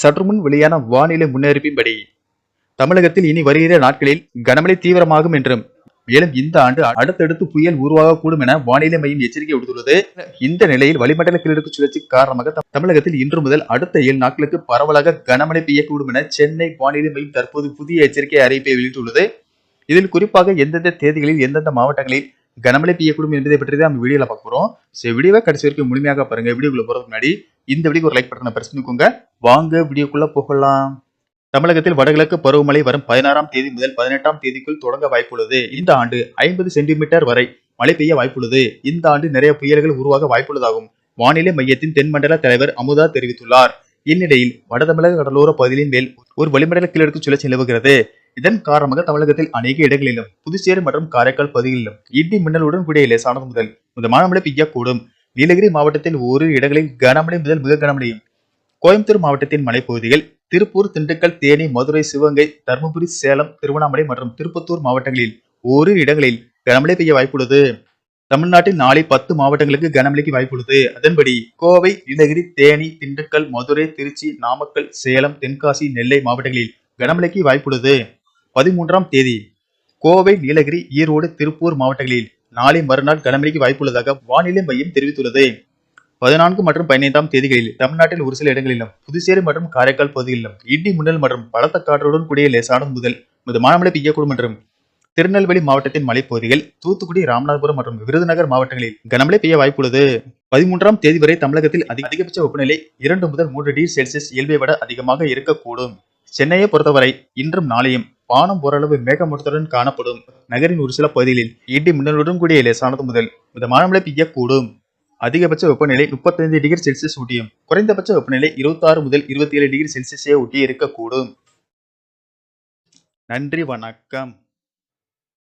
சற்றுமுன் வெளியான வானிலை முன்னறிவின்படி தமிழகத்தில் இனி வருகிற நாட்களில் கனமழை தீவிரமாகும் என்றும் மேலும் இந்த ஆண்டு அடுத்தடுத்து புயல் உருவாகக்கூடும் என வானிலை மையம் எச்சரிக்கை விடுத்துள்ளது. இந்த நிலையில் வளிமண்டல கீழடுக்கு சுழற்சி காரணமாக தமிழகத்தில் இன்று முதல் அடுத்த 7 நாட்களுக்கு பரவலாக கனமழை பெய்யக்கூடும் என சென்னை வானிலை மையம் தற்போது புதிய எச்சரிக்கை அறிவிப்பை வெளியிட்டுள்ளது. இதில் குறிப்பாக எந்தெந்த தேதிகளில் எந்தெந்த மாவட்டங்களில் கனமழை பெய்யக்கூடும் என்பதை பற்றி தான் நம்ம வீடியோல பார்க்க போறோம். வீடியோவை கடைசி வரைக்கும் முழுமையாக பாருங்க. வீடியோக்குள்ள போறதுக்கு முன்னாடி இந்த வீடியோக்கு ஒரு லைக் பட்டனை பிரஸ் பண்ணிக்கோங்க. வாங்க வீடியோக்குள்ள போகலாம். தமிழகத்தில் வடகிழக்கு பருவமழை வரும் 16ஆம் தேதி முதல் 18ஆம் தேதிக்குள் தொடங்க வாய்ப்புள்ளது. இந்த ஆண்டு 50 சென்டிமீட்டர் வரை மழை பெய்ய வாய்ப்புள்ளது. இந்த ஆண்டு நிறைய புயல்கள் உருவாக வாய்ப்புள்ளதாகும் வானிலை மையத்தின் தென்மண்டல தலைவர் அமுதா தெரிவித்துள்ளார். இந்நிலையில் வட தமிழக கடலோர பகுதியின் மேல் ஒரு வளிமண்டல கீழடுக்கு சுழற்சி நிலவுகிறது. இதன் காரணமாக தமிழகத்தில் அநேக இடங்களிலும் புதுச்சேரி மற்றும் காரைக்கால் பகுதிகளிலும் இடி மின்னலுடன் கூடிய லேசானது முதல் மிதமான மழை பெய்யக்கூடும். நீலகிரி மாவட்டத்தில் ஓரிரு இடங்களில் கனமழை முதல் மிக கனமழையும், கோயம்புத்தூர் மாவட்டத்தின் மலைப்பகுதிகள், திருப்பூர், திண்டுக்கல், தேனி, மதுரை, சிவகங்கை, தருமபுரி, சேலம், திருவண்ணாமலை மற்றும் திருப்பத்தூர் மாவட்டங்களில் ஓரிரு இடங்களில் கனமழை பெய்ய வாய்ப்புள்ளது. தமிழ்நாட்டில் நாளை 10 மாவட்டங்களுக்கு கனமழைக்கு வாய்ப்புள்ளது. அதன்படி கோவை, நீலகிரி, தேனி, திண்டுக்கல், மதுரை, திருச்சி, நாமக்கல், சேலம், தென்காசி, நெல்லை மாவட்டங்களில் கனமழைக்கு வாய்ப்புள்ளது. 13ஆம் தேதி கோவை, நீலகிரி, ஈரோடு, திருப்பூர் மாவட்டங்களில் நாளை மறுநாள் கனமழைக்கு வாய்ப்புள்ளதாக வானிலை மையம் தெரிவித்துள்ளது. 14 மற்றும் 15ஆம் தேதிகளில் தமிழ்நாட்டில் ஒரு சில இடங்களிலும் புதுச்சேரி மற்றும் காரைக்கால் பகுதிகளிலும் இடி மின்னல் மற்றும் பலத்த காற்றுடன் கூடிய லேசானது முதல் மிதமான மழை பெய்யக்கூடும் என்றும், திருநெல்வேலி மாவட்டத்தின் மலைப்பகுதிகள், தூத்துக்குடி, ராமநாதபுரம் மற்றும் விருதுநகர் மாவட்டங்களில் கனமழை பெய்ய வாய்ப்புள்ளது. 13ஆம் தேதி வரை தமிழகத்தில் அதிகபட்ச வெப்பநிலை 2 முதல் 3 டிகிரி செல்சியஸ் இயல்பை விட அதிகமாக இருக்கக்கூடும். சென்னையை பொறுத்தவரை இன்றும் நாளையும் வானம் ஓரளவு மேகமூட்டத்துடன் காணப்படும். நகரின் ஒரு சில பகுதிகளில் இடி மின்னலுடன் கூடிய லேசானது முதல் மிதமான மழை பெய்யக்கூடும். அதிகபட்ச வெப்பநிலை 35 டிகிரி செல்சியஸ் ஒட்டியும், குறைந்தபட்ச வெப்பநிலை 26 முதல் 27 டிகிரி செல்சியஸை ஒட்டி இருக்கக்கூடும். நன்றி, வணக்கம்.